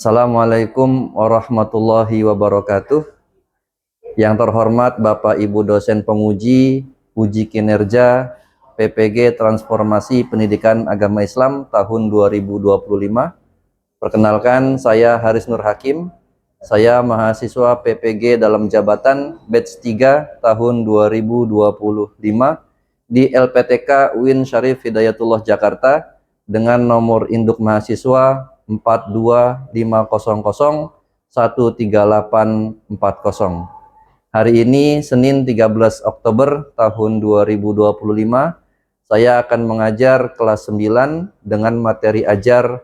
Assalamualaikum warahmatullahi wabarakatuh. Yang terhormat Bapak Ibu dosen penguji, uji kinerja PPG Transformasi Pendidikan Agama Islam tahun 2025. Perkenalkan, saya Haris Nur Hakim. Saya mahasiswa PPG dalam jabatan batch 3 tahun 2025 di LPTK UIN Syarif Hidayatullah Jakarta dengan nomor induk mahasiswa 42500138840. Hari ini Senin 13 Oktober tahun 2025, saya akan mengajar kelas 9 dengan materi ajar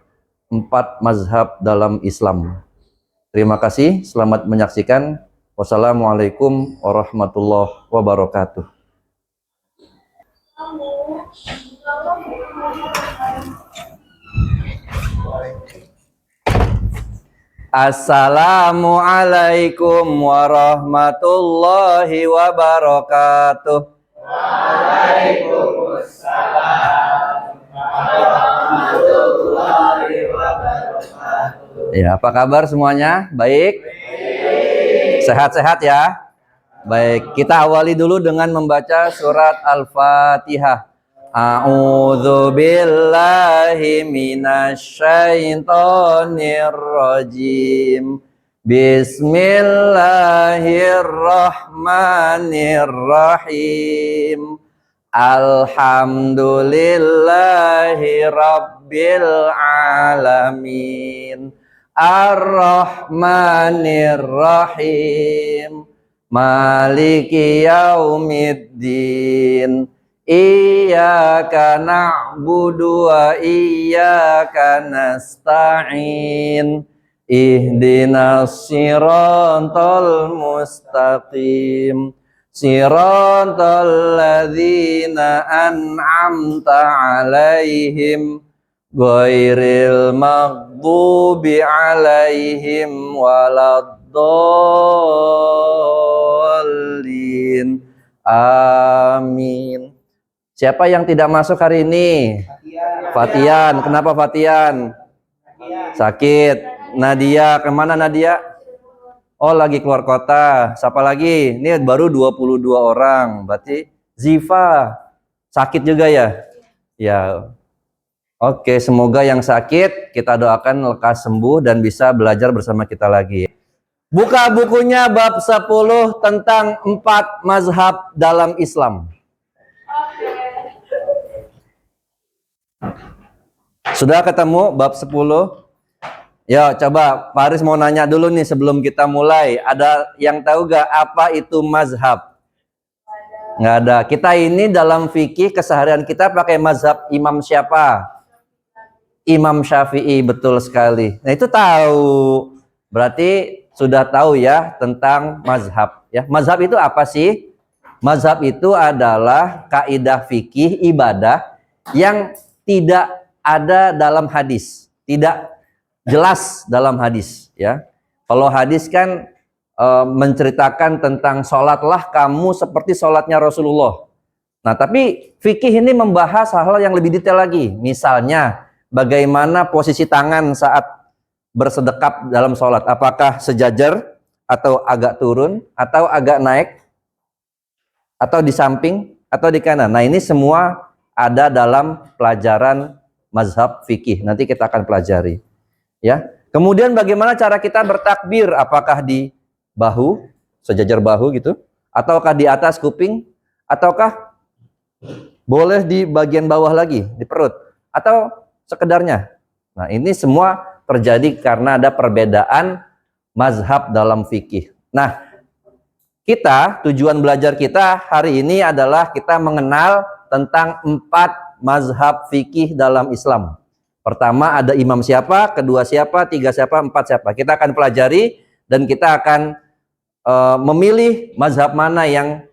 4 mazhab dalam Islam. Terima kasih, selamat menyaksikan. Wassalamualaikum warahmatullahi wabarakatuh. Assalamualaikum warahmatullahi wabarakatuh. Waalaikumsalam warahmatullahi wabarakatuh. Ya, apa kabar semuanya? Baik? Sehat-sehat ya? Baik, kita awali dulu dengan membaca surat Al-Fatihah. A'udzu billahi minasyaitonir rajim. Bismillahirrahmanirrahim. Alhamdulillahi rabbil alamin. Ar-Rahmanir-Rahim. Maliki yaumiddin. Iyyaka na'budu wa iyyaka nasta'in. Ihdinas siratal mustaqim. Siratal ladzina an'amta 'alaihim ghairil maghdubi 'alaihim waladdallin. Amin. Siapa yang tidak masuk hari ini? Fatian. Kenapa Fatian? Sakit. Nadia, kemana Nadia? Oh, lagi keluar kota. Siapa lagi? Ini baru 22 orang. Berarti Ziva sakit juga ya? Ya. Oke, semoga yang sakit kita doakan lekas sembuh dan bisa belajar bersama kita lagi. Buka bukunya bab 10 tentang 4 mazhab dalam Islam. Sudah ketemu bab 10? Ya, coba Pak Haris mau nanya dulu nih sebelum kita mulai. Ada yang tahu gak apa itu mazhab? Nggak ada. Kita ini dalam fikih keseharian kita pakai mazhab imam siapa? Imam Syafi'i, betul sekali. Nah itu tahu. Berarti sudah tahu ya tentang mazhab. Ya, mazhab itu apa sih? Mazhab itu adalah kaidah fikih ibadah yang tidak ada dalam hadis, tidak jelas dalam hadis. Ya, kalau hadis kan menceritakan tentang sholatlah kamu seperti sholatnya Rasulullah. Nah, tapi fikih ini membahas hal-hal yang lebih detail lagi. Misalnya, bagaimana posisi tangan saat bersedekap dalam sholat? Apakah sejajar atau agak turun atau agak naik atau di samping atau di kanan? Nah, ini semua ada dalam pelajaran mazhab fikih. Nanti kita akan pelajari. Ya. Kemudian bagaimana cara kita bertakbir? Apakah di bahu, sejajar bahu gitu? Ataukah di atas kuping? Ataukah boleh di bagian bawah lagi, di perut? Atau sekedarnya? Nah, ini semua terjadi karena ada perbedaan mazhab dalam fikih. Nah, tujuan belajar kita hari ini adalah kita mengenal tentang 4 mazhab fikih dalam Islam. Pertama ada imam siapa, kedua siapa, tiga siapa, 4 siapa. Kita akan pelajari dan kita akan memilih mazhab mana yang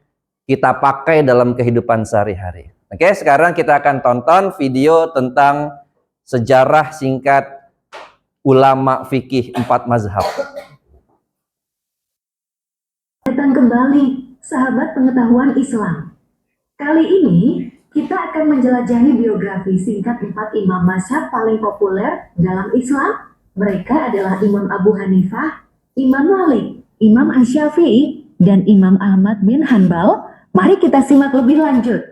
kita pakai dalam kehidupan sehari-hari. Oke, sekarang kita akan tonton video tentang sejarah singkat ulama fikih 4 mazhab. Datang kembali, sahabat pengetahuan Islam. Kali ini, kita akan menjelajahi biografi singkat 4 imam mazhab paling populer dalam Islam. Mereka adalah Imam Abu Hanifah, Imam Malik, Imam Asy-Syafi'i, dan Imam Ahmad bin Hanbal. Mari kita simak lebih lanjut.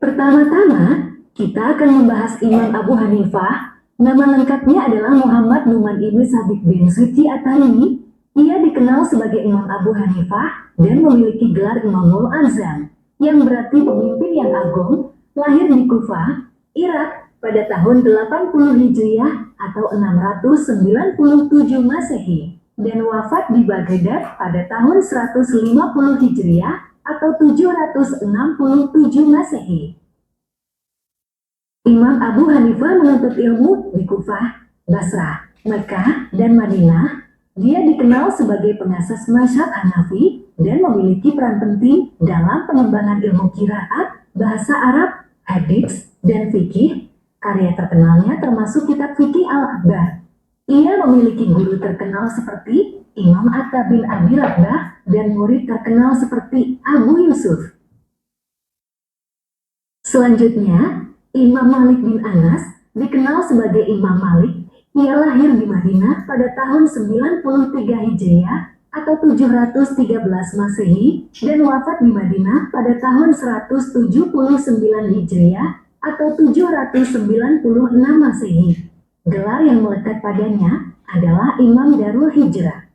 Pertama-tama, kita akan membahas Imam Abu Hanifah. Nama lengkapnya adalah Muhammad Numan Ibn Sabit bin Suci At-Taimi. Ia dikenal sebagai Imam Abu Hanifah dan memiliki gelar Imamul Azam, yang berarti pemimpin yang agung. Lahir di Kufah, Irak pada tahun 80 Hijriah atau 697 Masehi, dan wafat di Baghdad pada tahun 150 Hijriah atau 767 Masehi. Imam Abu Hanifah menuntut ilmu di Kufah, Basrah, Mekah, dan Madinah. Dia dikenal sebagai pengasas mazhab Hanafi dan memiliki peran penting dalam pengembangan ilmu qiraat, bahasa Arab, hadits, dan fikih. Karya terkenalnya termasuk kitab fikih Al-Akbar. Ia memiliki guru terkenal seperti Imam Atta bin Abi Rabbah dan murid terkenal seperti Abu Yusuf. Selanjutnya, Imam Malik bin Anas dikenal sebagai Imam Malik. Ia lahir di Madinah pada tahun 93 Hijriah atau 713 Masehi dan wafat di Madinah pada tahun 179 Hijriah atau 796 Masehi. Gelar yang melekat padanya adalah Imam Darul Hijrah.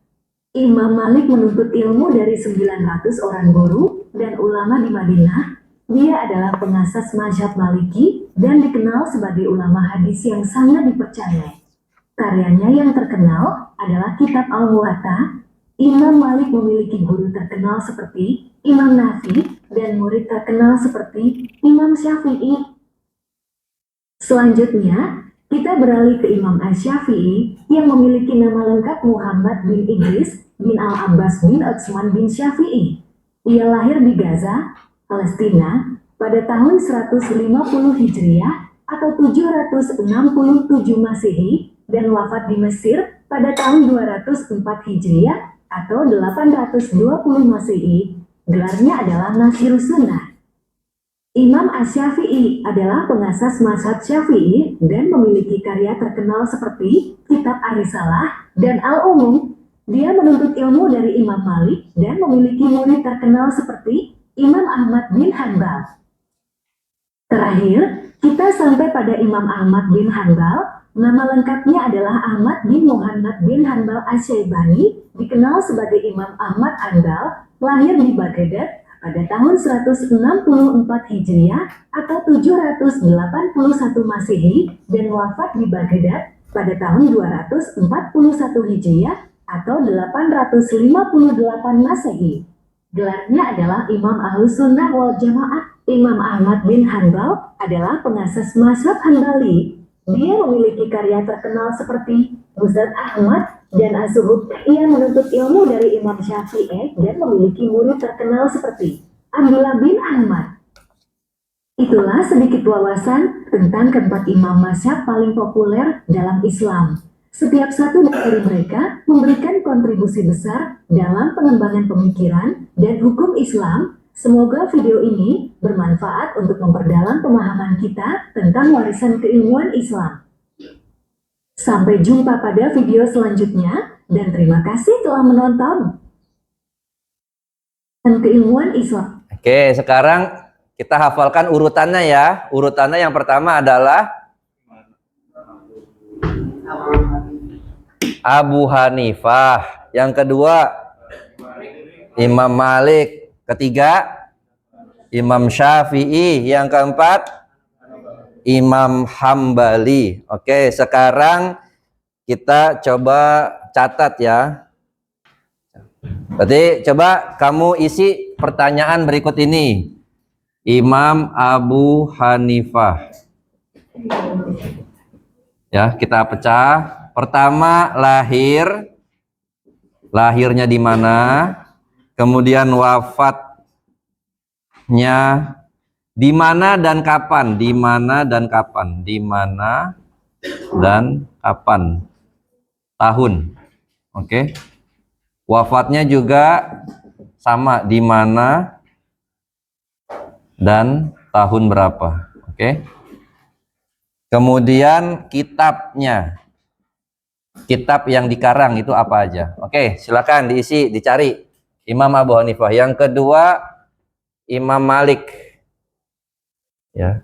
Imam Malik menuntut ilmu dari 900 orang guru dan ulama di Madinah. Dia adalah pengasas mazhab Maliki dan dikenal sebagai ulama hadis yang sangat dipercaya. Karyanya yang terkenal adalah Kitab Al-Muwatta. Imam Malik memiliki guru terkenal seperti Imam Nafi dan murid terkenal seperti Imam Syafi'i. Selanjutnya, kita beralih ke Imam Asy-Syafi'i yang memiliki nama lengkap Muhammad bin Idris bin Al-Abbas bin Utsman bin Syafi'i. Ia lahir di Gaza, Palestina pada tahun 150 Hijriah atau 767 Masehi dan wafat di Mesir pada tahun 204 Hijriah atau 820 Masehi. Gelarnya adalah Nasirus Sunnah. Imam Asy-Syafi'i adalah pengasas mazhab Syafi'i dan memiliki karya terkenal seperti Kitab Ar-Risalah dan Al-Umum. Dia menuntut ilmu dari Imam Malik dan memiliki murid terkenal seperti Imam Ahmad bin Hanbal. Terakhir, kita sampai pada Imam Ahmad bin Hanbal. Nama lengkapnya adalah Ahmad bin Muhammad bin Hanbal Asy-Syaibani, dikenal sebagai Imam Ahmad Hanbal, lahir di Baghdad pada tahun 164 Hijriah atau 781 Masehi dan wafat di Baghdad pada tahun 241 Hijriah atau 858 Masehi. Gelarnya adalah Imam Ahlus Sunnah wal Jamaah. Imam Ahmad bin Hanbal adalah pengasas mazhab Hanbali. Dia memiliki karya terkenal seperti Musnad Ahmad dan As-Suhuf. Ia menuntut ilmu dari Imam Syafi'i dan memiliki murid terkenal seperti Abdullah bin Ahmad. Itulah sedikit wawasan tentang keempat imam mazhab paling populer dalam Islam. Setiap satu dari mereka memberikan kontribusi besar dalam pengembangan pemikiran dan hukum Islam. Semoga video ini bermanfaat untuk memperdalam pemahaman kita tentang warisan keilmuan Islam. Sampai jumpa pada video selanjutnya, dan terima kasih telah menonton. Dan keilmuan Islam. Oke, sekarang kita hafalkan urutannya ya. Urutannya yang pertama adalah Abu Hanifah. Yang kedua Imam Malik. Ketiga Imam Syafi'i. Yang keempat Imam Hambali. Oke, sekarang kita coba catat ya. Berarti coba kamu isi pertanyaan berikut ini. Imam Abu Hanifah. Ya, kita pecah. Pertama, lahirnya di mana? Kemudian wafatnya di mana dan kapan? Di mana dan kapan? Di mana dan kapan? Tahun. Oke. Wafatnya juga sama, di mana dan tahun berapa. Oke. Kemudian kitabnya. kitab yang dikarang itu apa aja? Oke, silakan diisi, dicari. Imam Abu Hanifah. Yang kedua, Imam Malik. Ya.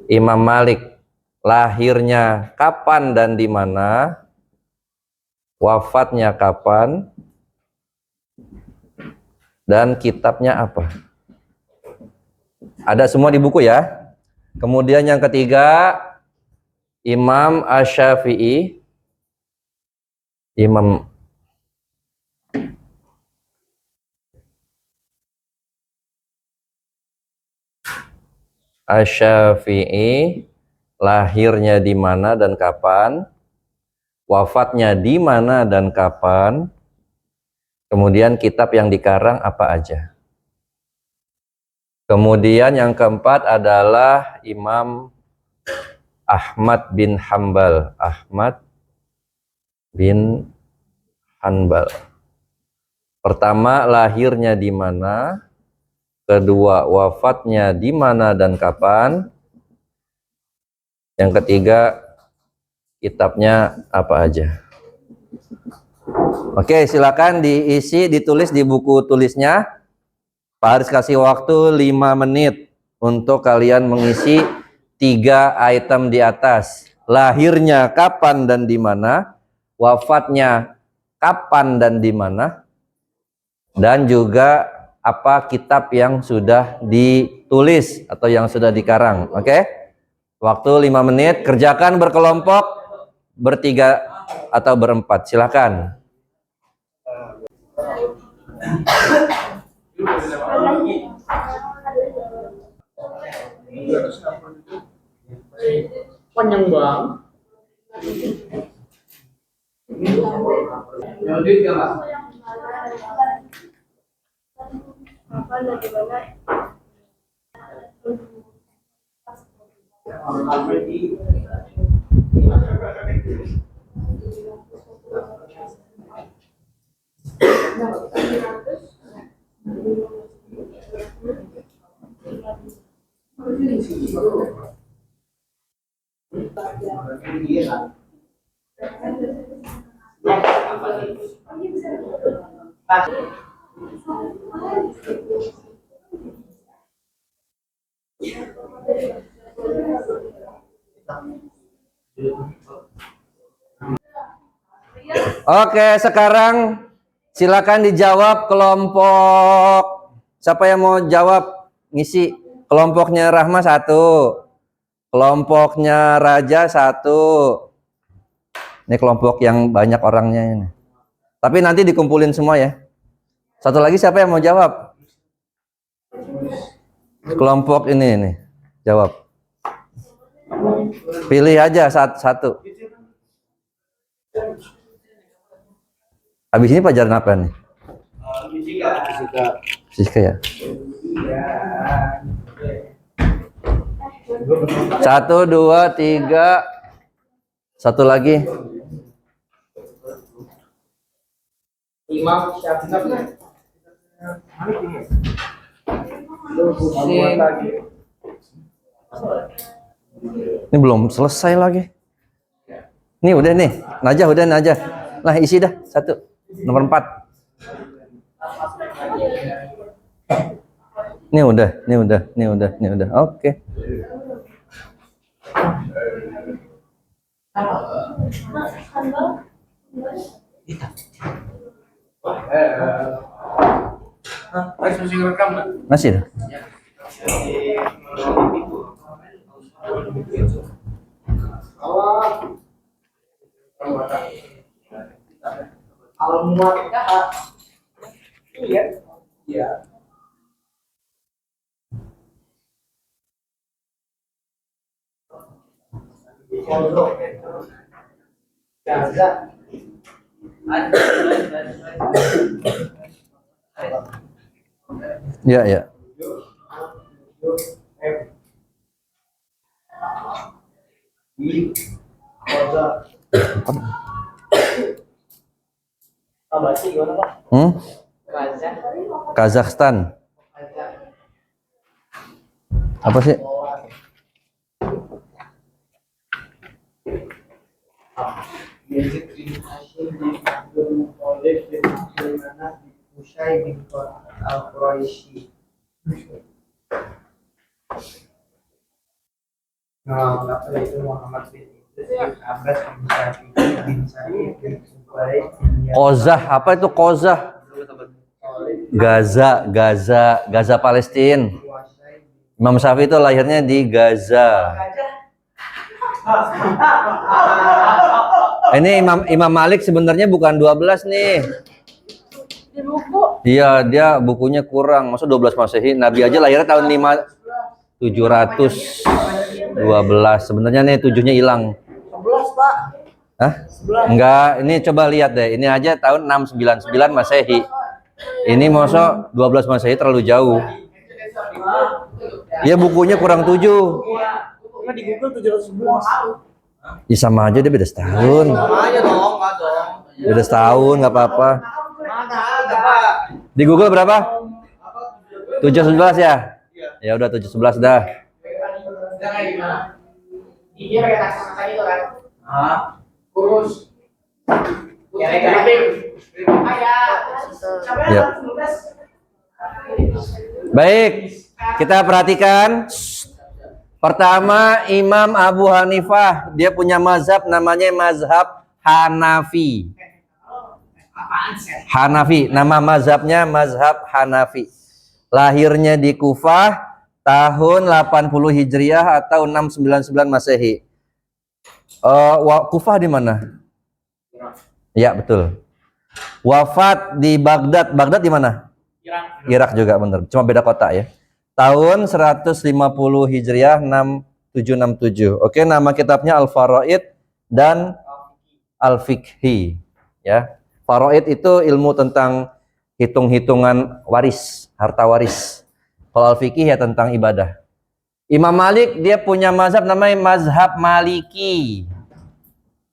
Imam Malik lahirnya kapan dan di mana? Wafatnya kapan? Dan kitabnya apa? Ada semua di buku ya. Kemudian yang ketiga, Imam Asy-Syafi'i. Imam Asy-Syafi'i lahirnya di mana dan kapan? Wafatnya di mana dan kapan? Kemudian kitab yang dikarang apa aja? Kemudian yang keempat adalah Imam Ahmad bin Hanbal. Ahmad bin Hanbal. Pertama, lahirnya di mana? Kedua, wafatnya di mana dan kapan? Yang ketiga, kitabnya apa aja? Oke, silakan diisi, ditulis di buku tulisnya. Pak Haris kasih waktu 5 menit untuk kalian mengisi 3 item di atas. Lahirnya kapan dan di mana? Wafatnya kapan dan di mana? Dan juga apa kitab yang sudah ditulis atau yang sudah dikarang. Oke? Waktu 5 menit, kerjakan berkelompok, bertiga atau berempat. Silakan. Panjang bang. Oke, sekarang silakan dijawab kelompok. Siapa yang mau jawab? Ngisi. Kelompoknya Rahma 1. Kelompoknya Raja 1. Ini kelompok yang banyak orangnya ini. Tapi nanti dikumpulin semua ya. Satu lagi siapa yang mau jawab? Kelompok ini. Jawab. Pilih aja satu. Habis ini pelajaran apa nih? Fisika ya. 1, 2, 3. Satu lagi. Imam Syafi'i. Ini belum selesai lagi. Ini udah nih. Najah. Nah, isi dah. 1. Nomor 4. Ini udah. Oke. Masih ngerekam nggak? Masih dah. Kalau muat iya. Iya. Gaza. Ya. Apa sih gimana Pak? Gaza. Kazakhstan. Apa sih? Yazid bin Hashim bin Abdul Muthalib bin Abdul Manaf bin Qusay bin Al-Quraisy. Nah, apa itu Muhammad bin Idris bin Abbas bin Syafi'i bin Sa'id bin Zubair bin Qozah, apa itu Qozah? Gaza Palestina. Imam Syafi'i itu lahirnya di Gaza. Ini Imam Malik sebenarnya bukan 12 nih. Di buku. Iya, dia bukunya kurang. Masa 12 Masehi? Nabi aja lahirnya tahun 712. Sebenarnya nih 7-nya hilang. 11, Pak. Hah? Enggak, ini coba lihat deh. Ini aja tahun 699 Masehi. Ini masa 12 Masehi terlalu jauh. Ya bukunya kurang 7. Enggak di Google 711. Ya sama aja, dia beda setahun. Aja dong, Pak dong. Beda setahun, nggak apa-apa. Ada, Pak. Di Google berapa? 711 ya? Ya udah 711 dah. Dia pakai tas tadi itu kan? Kurus. Ya, negatif. Ya. Baik, kita perhatikan. Pertama, Imam Abu Hanifah, dia punya mazhab namanya mazhab Hanafi. Hanafi, nama mazhabnya mazhab Hanafi. Lahirnya di Kufah tahun 80 Hijriah atau 699 Masehi. Kufah di mana? Ya, betul. Wafat di Baghdad. Baghdad di mana? Irak juga, bener. Cuma beda kota ya. Tahun 150 Hijriah 6767. Oke, nama kitabnya Al-Faraid dan Al-Fiqhi. Ya. Faraid itu ilmu tentang hitung-hitungan waris, harta waris. Kalau Al-Fiqhi ya tentang ibadah. Imam Malik dia punya mazhab namanya mazhab Maliki.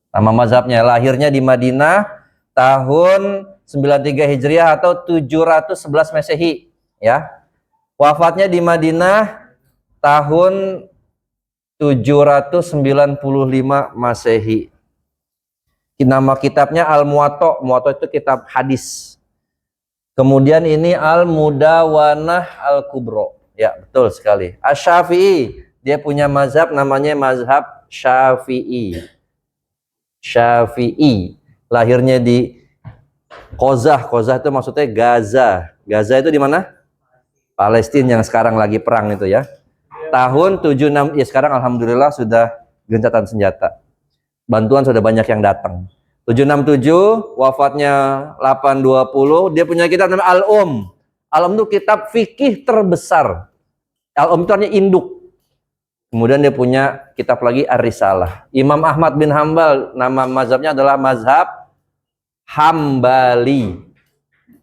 Nama mazhabnya, lahirnya di Madinah tahun 93 Hijriah atau 711 Masehi, ya. Wafatnya di Madinah tahun 795 Masehi. Nama kitabnya Al-Muwatta. Muwatta itu kitab hadis. Kemudian ini Al-Mudawanah Al-Kubra. Ya, betul sekali. Asy-Syafi'i, dia punya mazhab namanya mazhab Syafi'i. Syafi'i. Lahirnya di Qozah. Qozah itu maksudnya Gaza. Gaza itu di mana? Palestina yang sekarang lagi perang itu ya. Tahun 76, ya sekarang alhamdulillah sudah gencatan senjata. Bantuan sudah banyak yang datang. 767, wafatnya 820, dia punya kitab namanya Al-Um. Al-Um itu kitab fikih terbesar. Al-Um itu artinya induk. Kemudian dia punya kitab lagi Ar-Risalah. Imam Ahmad bin Hambal, nama mazhabnya adalah mazhab Hambali.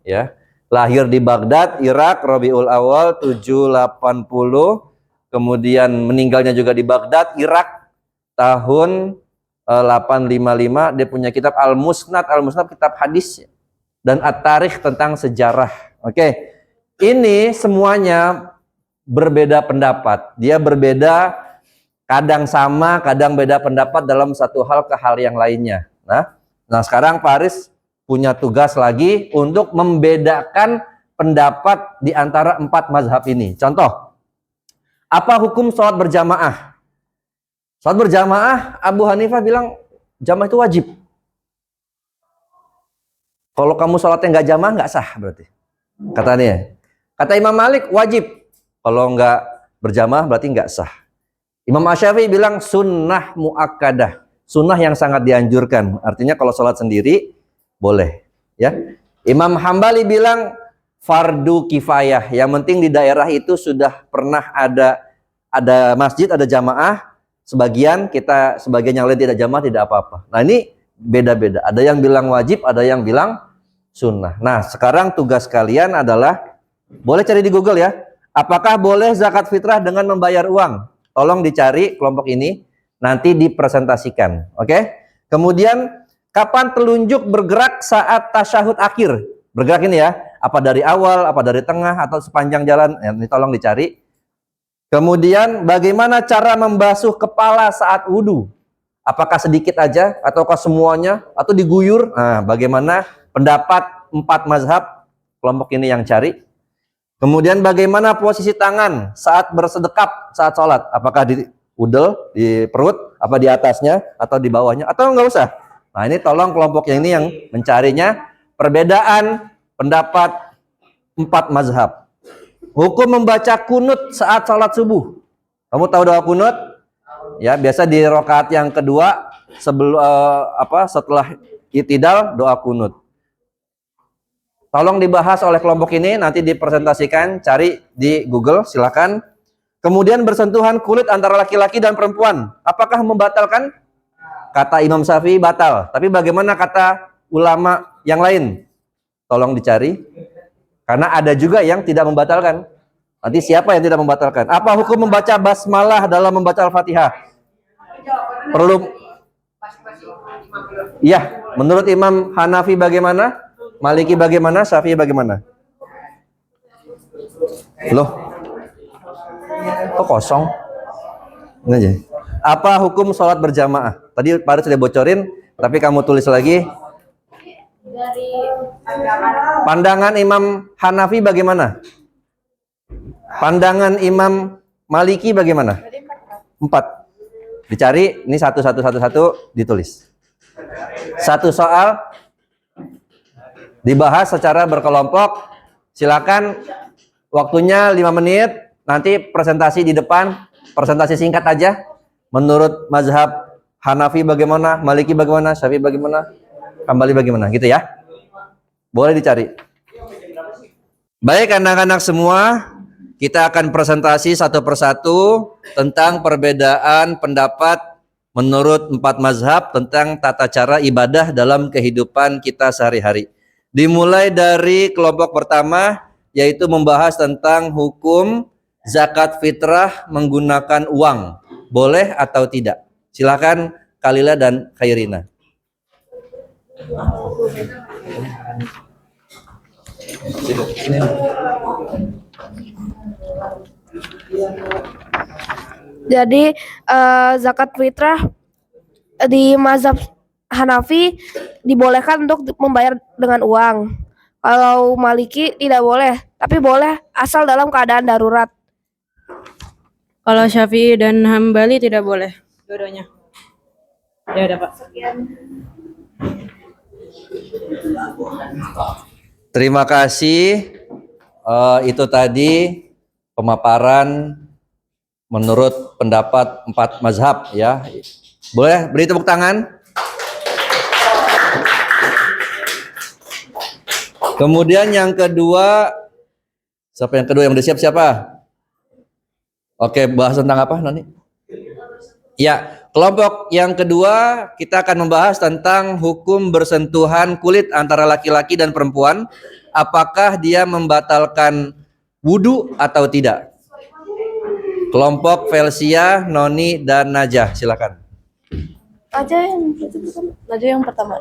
Ya. Lahir di Baghdad, Irak, Rabiul Awal 780. Kemudian meninggalnya juga di Baghdad, Irak tahun 855. Dia punya kitab Al-Musnad. Al-Musnad kitab hadis dan At-Tarikh tentang sejarah. Oke. Ini semuanya berbeda pendapat. Dia berbeda, kadang sama, kadang beda pendapat dalam satu hal ke hal yang lainnya. Nah sekarang Pak Aris punya tugas lagi untuk membedakan pendapat di antara 4 mazhab ini. Contoh, apa hukum sholat berjamaah? Sholat berjamaah, Abu Hanifah bilang jamaah itu wajib. Kalau kamu sholatnya nggak jamaah, nggak sah berarti. Katanya. Kata Imam Malik, wajib. Kalau nggak berjamaah berarti nggak sah. Imam Asy-Syafi'i bilang sunnah muakkadah. Sunnah yang sangat dianjurkan. Artinya kalau sholat sendiri, boleh. Ya. Imam Hambali bilang fardu kifayah. Yang penting di daerah itu sudah pernah ada masjid, ada jamaah. Sebagian yang lain tidak jamaah, tidak apa-apa. Nah ini beda-beda. Ada yang bilang wajib, ada yang bilang sunnah. Nah sekarang tugas kalian adalah, boleh cari di Google ya. Apakah boleh zakat fitrah dengan membayar uang? Tolong dicari kelompok ini, nanti dipresentasikan. Oke? Kemudian kapan telunjuk bergerak saat tasyahud akhir? Bergerak ini ya. Apa dari awal, apa dari tengah, atau sepanjang jalan? Ini tolong dicari. Kemudian bagaimana cara membasuh kepala saat wudhu? Apakah sedikit aja ataukah semuanya atau diguyur? Nah, bagaimana pendapat 4 mazhab kelompok ini yang cari? Kemudian bagaimana posisi tangan saat bersedekap saat sholat? Apakah di udel, di perut, apa di atasnya atau di bawahnya atau enggak usah? Nah, ini tolong kelompok yang ini yang mencarinya perbedaan pendapat 4 mazhab. Hukum membaca kunut saat sholat subuh. Kamu tahu doa kunut? Ya, biasa di rakaat yang kedua sebelum setelah i'tidal doa kunut. Tolong dibahas oleh kelompok ini, nanti dipresentasikan, cari di Google, silakan. Kemudian bersentuhan kulit antara laki-laki dan perempuan. Apakah membatalkan? Kata Imam Syafi'i batal. Tapi bagaimana kata ulama yang lain? Tolong dicari. Karena ada juga yang tidak membatalkan. Nanti siapa yang tidak membatalkan? Apa hukum membaca basmalah dalam membaca Al-Fatihah? Perlu. Iya, menurut Imam Hanafi bagaimana? Maliki bagaimana? Syafi'i bagaimana? Loh, kok kosong? Ini aja. Apa hukum sholat berjamaah? Tadi Pak sudah bocorin, tapi kamu tulis lagi. Dari Pandangan Imam Hanafi bagaimana? Pandangan Imam Maliki bagaimana? 4. Dicari, ini satu ditulis. Satu soal dibahas secara berkelompok. Silakan, waktunya 5 menit. Nanti presentasi di depan, presentasi singkat aja. Menurut mazhab Hanafi bagaimana, Maliki bagaimana, Syafi'i bagaimana, Hambali bagaimana, gitu ya. Boleh dicari. Baik anak-anak semua, kita akan presentasi satu persatu tentang perbedaan pendapat menurut 4 mazhab tentang tata cara ibadah dalam kehidupan kita sehari-hari. Dimulai dari kelompok pertama, yaitu membahas tentang hukum zakat fitrah menggunakan uang. Boleh atau tidak? Silakan Kalila dan Khairina. Jadi zakat fitrah di mazhab Hanafi dibolehkan untuk membayar dengan uang. Kalau Maliki tidak boleh, tapi boleh asal dalam keadaan darurat. Kalau Syafi'i dan Hambali tidak boleh, dua-duanya. Ya udah Pak. Terima kasih. Itu tadi pemaparan menurut pendapat 4 mazhab ya. Boleh beri tepuk tangan. Kemudian yang kedua, siapa yang kedua yang udah siap siapa? Oke, bahas tentang apa Nani? Ya, kelompok yang kedua kita akan membahas tentang hukum bersentuhan kulit antara laki-laki dan perempuan. Apakah dia membatalkan wudhu atau tidak? Kelompok Velsia, Noni, dan Najah, silakan. Najah yang pertama.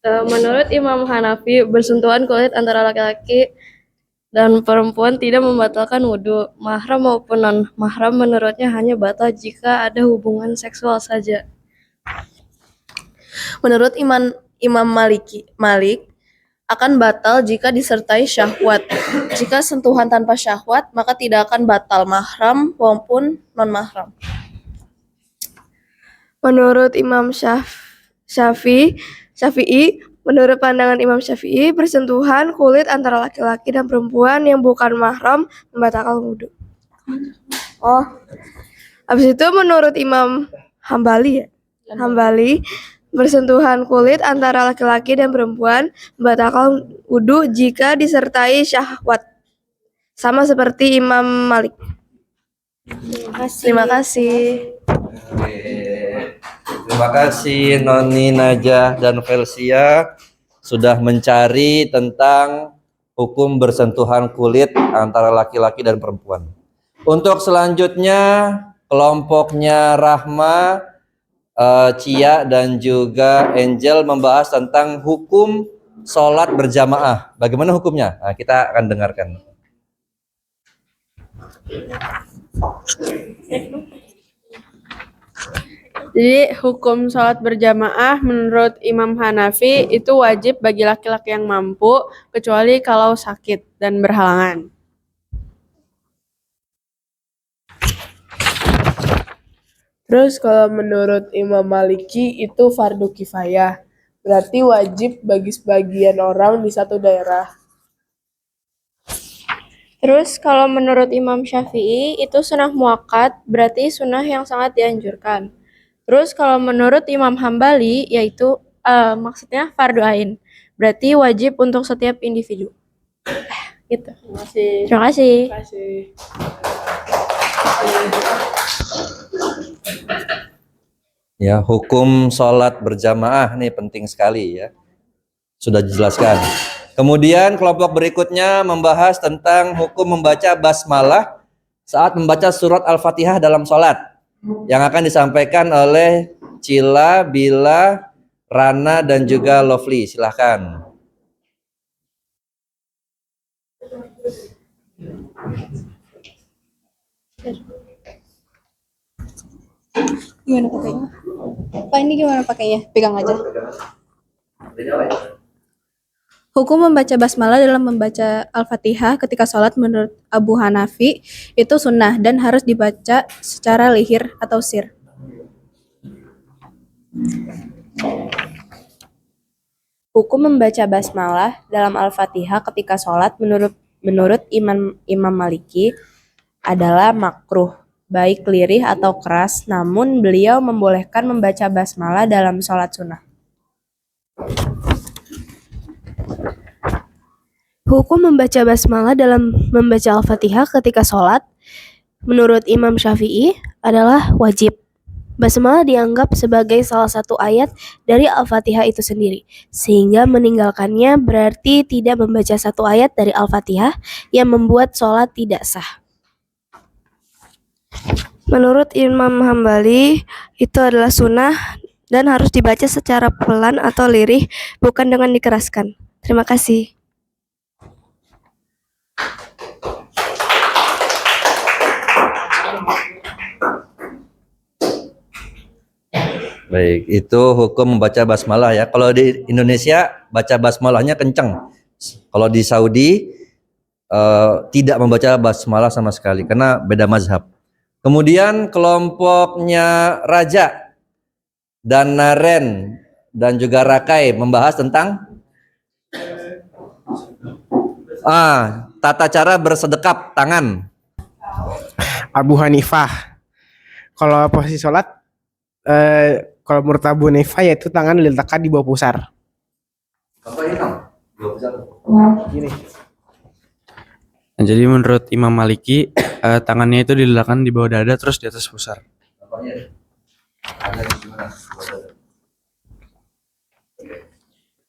Menurut Imam Hanafi, bersentuhan kulit antara laki-laki dan perempuan tidak membatalkan wudhu. Mahram maupun non-mahram menurutnya hanya batal jika ada hubungan seksual saja. Menurut Imam Malik akan batal jika disertai syahwat. Jika sentuhan tanpa syahwat, maka tidak akan batal mahram maupun non-mahram. Menurut Imam Syafi'i, menurut pandangan Imam Syafi'i, bersentuhan kulit antara laki-laki dan perempuan yang bukan mahram membatalkan wudhu. Habis itu menurut Imam Hambali, bersentuhan kulit antara laki-laki dan perempuan membatalkan wudhu jika disertai syahwat. Sama seperti Imam Malik. Terima kasih. Terima kasih Noni, Najah, dan Velsia sudah mencari tentang hukum bersentuhan kulit antara laki-laki dan perempuan. Untuk selanjutnya kelompoknya Rahma, Cia, dan juga Angel membahas tentang hukum sholat berjamaah. Bagaimana hukumnya? Nah, kita akan dengarkan. Jadi hukum sholat berjamaah menurut Imam Hanafi itu wajib bagi laki-laki yang mampu kecuali kalau sakit dan berhalangan. Terus kalau menurut Imam Maliki itu fardu kifayah, berarti wajib bagi sebagian orang di satu daerah. Terus kalau menurut Imam Syafi'i itu sunnah muakkad, berarti sunnah yang sangat dianjurkan. Terus kalau menurut Imam Hambali yaitu maksudnya fardu ain, berarti wajib untuk setiap individu. Gitu. Terima kasih. Terima kasih. Terima kasih. Ya, hukum sholat berjamaah nih penting sekali ya. Sudah dijelaskan. Kemudian kelompok berikutnya membahas tentang hukum membaca basmalah saat membaca surat Al-Fatihah dalam sholat. Yang akan disampaikan oleh Cila, Bila, Rana, dan juga Lovely. Silahkan. Gimana pakainya? Pak, ini gimana pakainya? Pegang aja. Hukum membaca basmalah dalam membaca Al-Fatihah ketika sholat menurut Abu Hanafi itu sunnah dan harus dibaca secara lihir atau sir. Hukum membaca basmalah dalam Al-Fatihah ketika sholat menurut Imam Maliki adalah makruh, baik lirih atau keras, namun beliau membolehkan membaca basmalah dalam sholat sunnah. Hukum membaca basmalah dalam membaca Al-Fatihah ketika sholat, menurut Imam Syafi'i adalah wajib. Basmalah dianggap sebagai salah satu ayat dari Al-Fatihah itu sendiri, sehingga meninggalkannya berarti tidak membaca satu ayat dari Al-Fatihah yang membuat sholat tidak sah. Menurut Imam Hambali, itu adalah sunnah dan harus dibaca secara pelan atau lirih, bukan dengan dikeraskan. Terima kasih. Baik, itu hukum membaca basmalah ya. Kalau di Indonesia baca basmalahnya kenceng. Kalau di Saudi tidak membaca basmalah sama sekali karena beda mazhab. Kemudian kelompoknya Raja dan Naren dan juga Rakai membahas tentang tata cara bersedekap tangan. Abu Hanifah. Kalau posisi sholat, kalau menurut Abu Hanifah yaitu tangan diletakkan di bawah pusar. Gini. Jadi menurut Imam Maliki, tangannya itu diletakkan di bawah dada terus di atas pusar.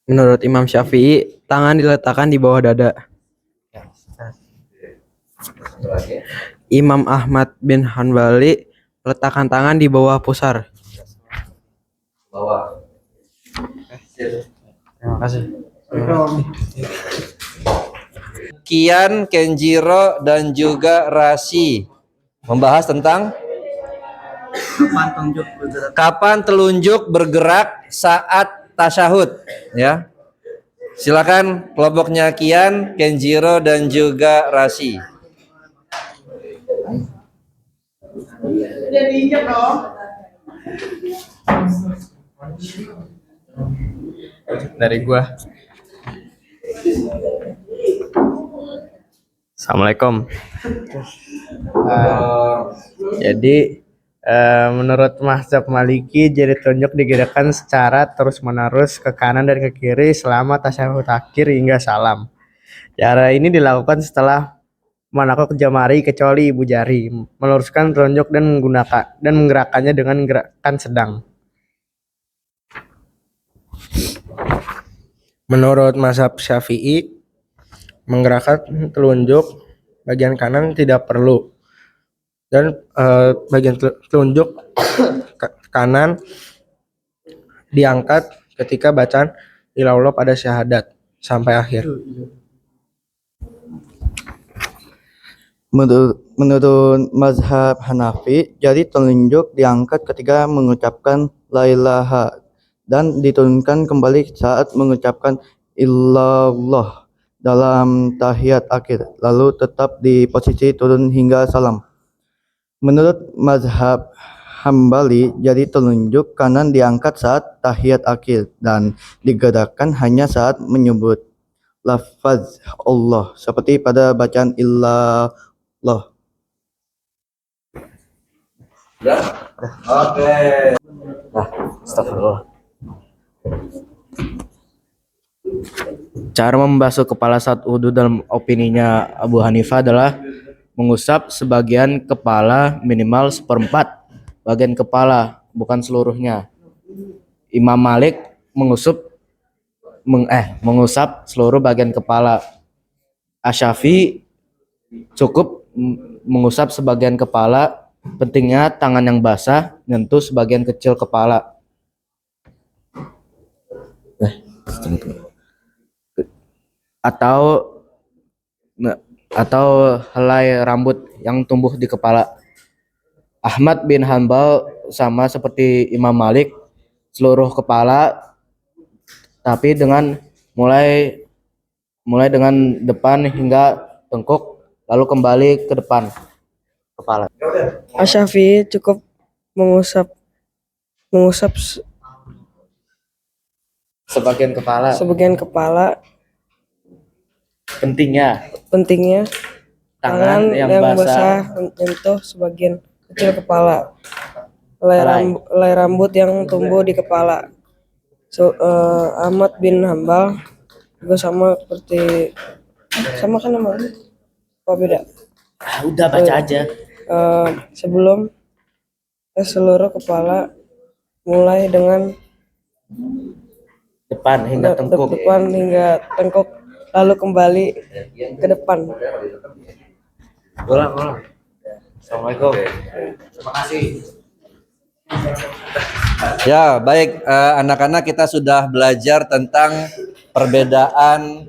Menurut Imam Syafi'i, tangan diletakkan di bawah dada. Imam Ahmad bin Hanbali meletakkan tangan di bawah pusar. Bawah. Terima kasih. Kian, Kenjiro, dan juga Rasi membahas tentang kapan telunjuk bergerak saat tasyahud ya. Silakan kelompoknya Kian, Kenjiro, dan juga Rasi. Udah diinjak dong. Dari gua. Assalamualaikum. Jadi menurut mazhab Maliki jari telunjuk digerakkan secara terus-menerus ke kanan dan ke kiri selama tasyahud akhir hingga salam. Cara ini dilakukan setelah menakuk jemari kecuali ibu jari, meluruskan telunjuk dan menggerakkannya dengan gerakan sedang. Menurut mazhab Syafi'i, menggerakkan telunjuk bagian kanan tidak perlu. Dan bagian telunjuk kanan diangkat ketika bacaan ilallah pada syahadat sampai akhir. Menurut mazhab Hanafi, jari telunjuk diangkat ketika mengucapkan la ilaha dan diturunkan kembali saat mengucapkan illallah dalam tahiyat akhir, lalu tetap di posisi turun hingga salam. Menurut mazhab Hambali, jari telunjuk kanan diangkat saat tahiyat akhir dan digerakkan hanya saat menyebut lafaz Allah, seperti pada bacaan illallah. Oke. Nah, astagfirullah. Cara membasuh kepala saat wudhu dalam opininya Abu Hanifah adalah mengusap sebagian kepala minimal seperempat bagian kepala, bukan seluruhnya. Imam Malik mengusap seluruh bagian kepala. Asy-Syafi'i cukup mengusap sebagian kepala. Pentingnya tangan yang basah nyentuh sebagian kecil kepala. Atau helai rambut yang tumbuh di kepala. Ahmad bin Hanbal sama seperti Imam Malik, seluruh kepala, tapi dengan mulai dengan depan hingga tengkuk, lalu kembali ke depan kepala. Asy-Syafi'i cukup mengusap Sebagian kepala. sebagian kepala. Pentingnya Tangan yang basah menyentuh sebagian kecil kepala. Helai rambut yang tumbuh di kepala. Ahmad bin Hambal juga sama kan namanya? Apa beda? Udah baca aja. Sebelum seluruh kepala, mulai dengan Depan hingga tengkuk. depan hingga tengkuk, lalu kembali ke depan. Ulang. Assalamualaikum. Terima kasih. Ya, baik anak-anak, kita sudah belajar tentang perbedaan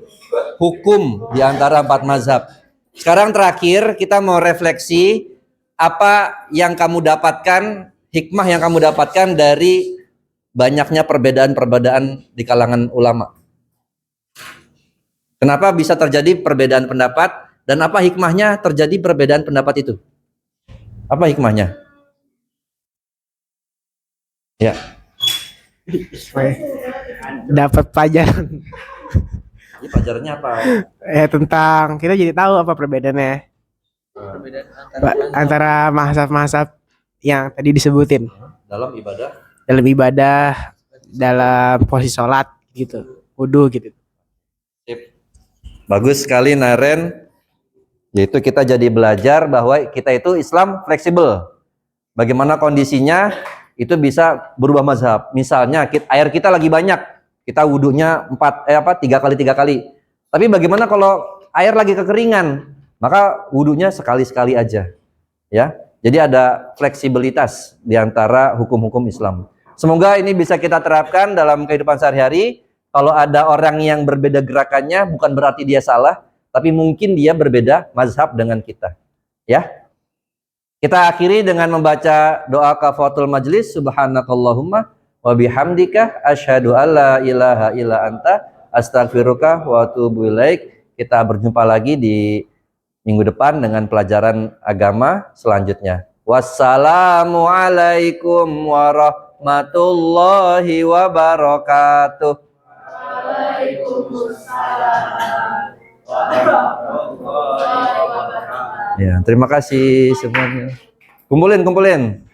hukum di antara 4 mazhab. Sekarang terakhir kita mau refleksi apa yang kamu dapatkan, hikmah yang kamu dapatkan dari banyaknya perbedaan-perbedaan di kalangan ulama. Kenapa bisa terjadi perbedaan pendapat dan apa hikmahnya terjadi perbedaan pendapat itu? Apa hikmahnya? Ya. Dapat pelajaran Ini pelajarannya apa? tentang kita jadi tahu apa perbedaannya antara mazhab-mazhab yang tadi disebutin Dalam ibadah. Dalam posisi sholat gitu, wudhu gitu. Bagus sekali Naren. Yaitu kita jadi belajar bahwa kita itu Islam fleksibel. Bagaimana kondisinya itu bisa berubah mazhab. Misalnya air kita lagi banyak, kita wudhunya 3 kali. Tapi bagaimana kalau air lagi kekeringan? Maka wudhunya sekali-sekali aja. Ya. Jadi ada fleksibilitas di antara hukum-hukum Islam. Semoga ini bisa kita terapkan dalam kehidupan sehari-hari. Kalau ada orang yang berbeda gerakannya, bukan berarti dia salah, tapi mungkin dia berbeda mazhab dengan kita. Ya. Kita akhiri dengan membaca doa kafaratul majlis. Subhanakallahumma wa bihamdika asyhadu alla ilaha illa anta astaghfiruka wa atubu ilaik. Kita berjumpa lagi di minggu depan dengan pelajaran agama selanjutnya. Wassalamualaikum warahmatullahi wabarakatuh. Ya, terima kasih semuanya. Kumpulin.